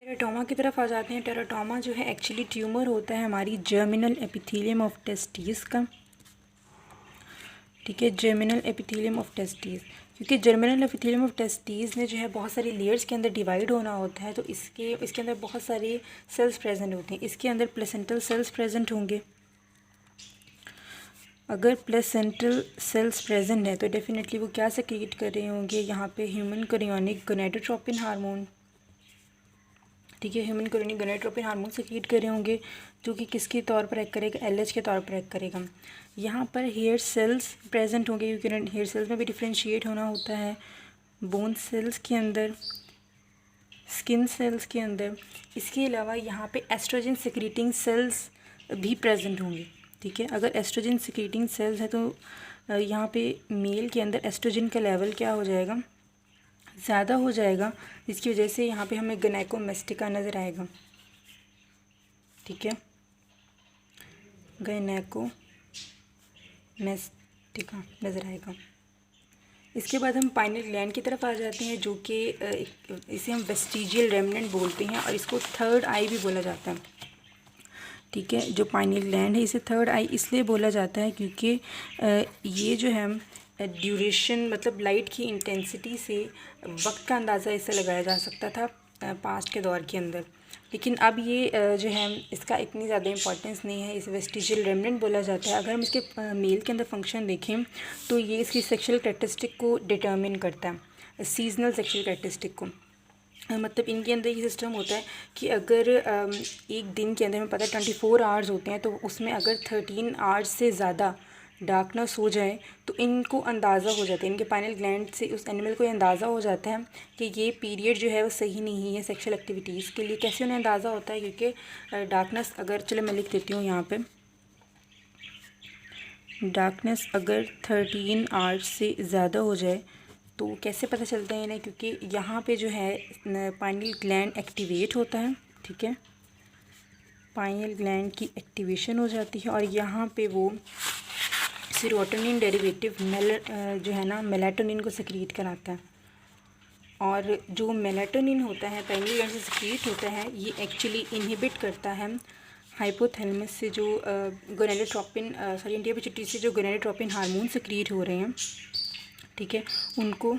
Teratoma की तरफ आ जाते हैं। टेराटोमा जो है एक्चुअली ट्यूमर होता है हमारी जर्मिनल एपिथेलियम ऑफ टेस्टिस का। ठीक है, जर्मिनल एपिथेलियम ऑफ टेस्टिस, क्योंकि जर्मिनल एपिथेलियम ऑफ टेस्टिस में जो है बहुत सारी लेयर्स के अंदर डिवाइड होना होता है, तो इसके अंदर बहुत सारे सेल्स प्रेजेंट होते हैं। इसके अंदर प्लेसेंटल सेल्स प्रेजेंट होंगे। अगर प्लेसेंटल सेल्स प्रेजेंट है तो डेफिनेटली वो क्या सेक्रेट कर रहे होंगे, यहाँ पे ह्यूमन कोरियोनिक गोनेडोट्रोपिन हार्मोन। ठीक है, human chorionic gonadotropin hormone secret कर रहे होंगे, जो कि किसके तौर पर एक्ट करेगा, एलएच के तौर पर एक्ट करेगा। यहाँ पर हेयर सेल्स प्रेजेंट होंगे, क्योंकि हेयर सेल्स में भी डिफ्रेंशिएट होना होता है, बोन सेल्स के अंदर, स्किन सेल्स के अंदर। इसके अलावा यहाँ पे एस्ट्रोजन सिक्रीटिंग सेल्स भी प्रेजेंट होंगे। ठीक है, अगर एस्ट्रोजन सिक्रीटिंग सेल्स है तो यहाँ पे मेल के अंदर एस्ट्रोजन का लेवल क्या हो जाएगा, ज़्यादा हो जाएगा, जिसकी वजह से यहाँ पे हमें गैनाकोमेस्टिका नज़र आएगा। ठीक है, गैनाकोमेस्टिका नज़र आएगा। इसके बाद हम पाइनल ग्लैंड की तरफ आ जाते हैं, जो कि इसे हम वेस्टिजियल रेमनेंट बोलते हैं और इसको थर्ड आई भी बोला जाता है। ठीक है, जो पाइनल ग्लैंड है इसे थर्ड आई इसलिए बोला जाता है क्योंकि ये जो है ड्यूरेशन, मतलब लाइट की इंटेंसिटी से वक्त का अंदाज़ा इससे लगाया जा सकता था पास्ट के दौर के अंदर, लेकिन अब ये जो है इसका इतनी ज़्यादा इंपॉर्टेंस नहीं है, इसे वेस्टिजियल रेमनेंट बोला जाता है। अगर हम इसके मेल के अंदर फंक्शन देखें तो ये इसकी सेक्शुअल कैरेक्टरिस्टिक को डिटर्मिन करता है, सीजनल सेक्शुअल कैरेक्टरिस्टिक को। मतलब इनके अंदर ये सिस्टम होता है कि अगर एक दिन के अंदर हमें पता है 24 आवर्स होते हैं, तो उसमें अगर 13 आवर्स से ज़्यादा डार्कनेस हो जाए तो इनको अंदाज़ा हो जाता है, इनके पाइनल ग्लैंड से उस एनिमल को अंदाज़ा हो जाता है कि ये पीरियड जो है वो सही नहीं है सेक्शुअल एक्टिविटीज़ के लिए। कैसे उन्हें अंदाज़ा होता है, क्योंकि डार्कनेस अगर, चलो मैं लिख देती हूँ यहाँ पे, डार्कनेस अगर 13 आवर्स से ज़्यादा हो जाए तो कैसे पता चलता है इन्हें, क्योंकि यहाँ पे जो है पाइनल ग्लैंड एक्टिवेट होता है। ठीक है, पाइनल ग्लैंड की एक्टिवेशन हो जाती है और यहाँ पे वो सेरोटोनिन डेरिवेटिव जो है ना मेलाटोनिन को सेक्रीट कराता है। और जो मेलाटोनिन होता है पाइनल ग्लैंड से सेक्रीट होता है, ये एक्चुअली इनहिबिट करता है हाइपोथैलेमस से जो गोनेडोट्रोपिन इंडिया पिट्यूटरी से जो गोनेडोट्रोपिन हार्मोन सेक्रीट हो रहे हैं, ठीक है, उनको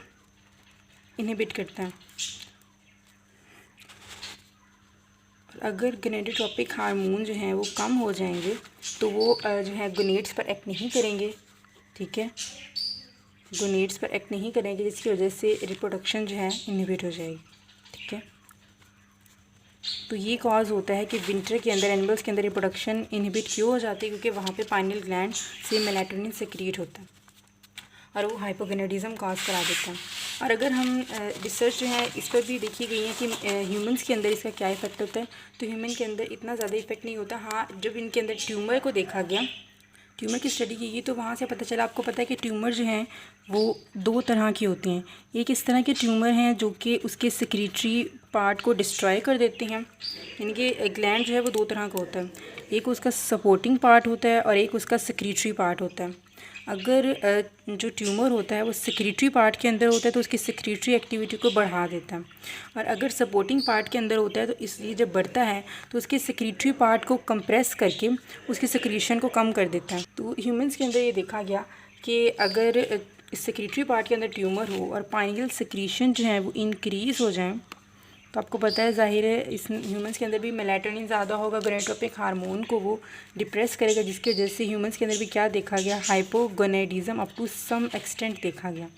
इनहिबिट करता है। अगर गोनेडोट्रोपिक हार्मोन जो हैं वो कम हो जाएंगे तो वो जो है गोनेड्स पर एक्ट नहीं करेंगे। ठीक है, गोनेड्स पर एक्ट नहीं करेंगे, जिसकी वजह से रिप्रोडक्शन जो है इनहिबिट हो जाएगी। ठीक है, तो ये कॉज होता है कि विंटर के अंदर एनिमल्स के अंदर रिप्रोडक्शन इनहिबिट क्यों हो जाती है, क्योंकि वहाँ पे पाइनल ग्लैंड से मेलाटोनिन सेक्रीट होता है और वो हाइपोगोनेडिज्म कॉज करा देता है। और अगर हम रिसर्च जो है इस पर भी देखी गई है कि ह्यूमंस के अंदर इसका क्या इफ़ेक्ट होता है, तो ह्यूमन के अंदर इतना ज़्यादा इफेक्ट नहीं होता। हाँ, जब इनके अंदर ट्यूमर को देखा गया, ट्यूमर की स्टडी की गई, तो वहाँ से पता चला, आपको पता है कि ट्यूमर जो हैं वो 2 तरह की होती हैं। एक इस तरह के ट्यूमर हैं जो कि उसके सेक्रेटरी पार्ट को डिस्ट्रॉय कर देते हैं, यानी कि ग्लैंड जो है वो 2 तरह का होता है, एक उसका सपोर्टिंग पार्ट होता है और एक उसका सेक्रेटरी पार्ट होता है। अगर जो ट्यूमर होता है वो सेक्रेटरी पार्ट के अंदर होता है तो उसकी सेक्रेटरी एक्टिविटी को बढ़ा देता है, और अगर सपोर्टिंग पार्ट के अंदर होता है तो इसलिए जब बढ़ता है तो उसके सेक्रेटरी पार्ट को कंप्रेस करके उसकी सेक्रेशन को कम कर देता है। तो ह्यूमंस के अंदर ये देखा गया कि अगर सेक्रेटरी पार्ट के अंदर ट्यूमर हो और पाइनियल सेक्रेशन जो है वो इंक्रीज़ हो जाए, तो आपको पता है, जाहिर है, इस ह्यूमंस के अंदर भी मेलाटोनिन ज़्यादा होगा, गोनेडोट्रोपिक हार्मोन को वो डिप्रेस करेगा, जिसकी वजह से ह्यूमंस के अंदर भी क्या देखा गया, hypogonadism up to some extent देखा गया।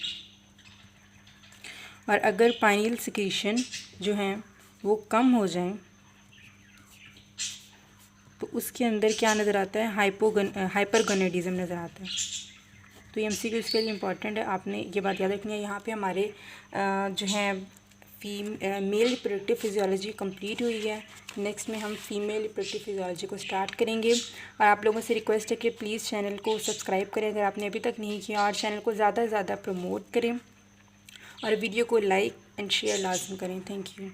और अगर पाइनियल सेक्रेशन जो है वो कम हो जाए तो उसके अंदर क्या नज़र आता है, हाइपरगोनेडिज्म नज़र आता है। तो ये MCQ इसके लिए इम्पॉर्टेंट है, आपने ये बात याद रखनी है। यहाँ पे हमारे जो है मेल रिप्रोडक्टिव फिजियोलॉजी कंप्लीट हुई है। नेक्स्ट में हम फीमेल रिप्रोडक्टिव फिजियोलॉजी को स्टार्ट करेंगे। और आप लोगों से रिक्वेस्ट है कि प्लीज़ चैनल को सब्सक्राइब करें अगर आपने अभी तक नहीं किया, और चैनल को ज़्यादा से ज़्यादा प्रमोट करें और वीडियो को लाइक एंड शेयर लाजम करें। Thank you.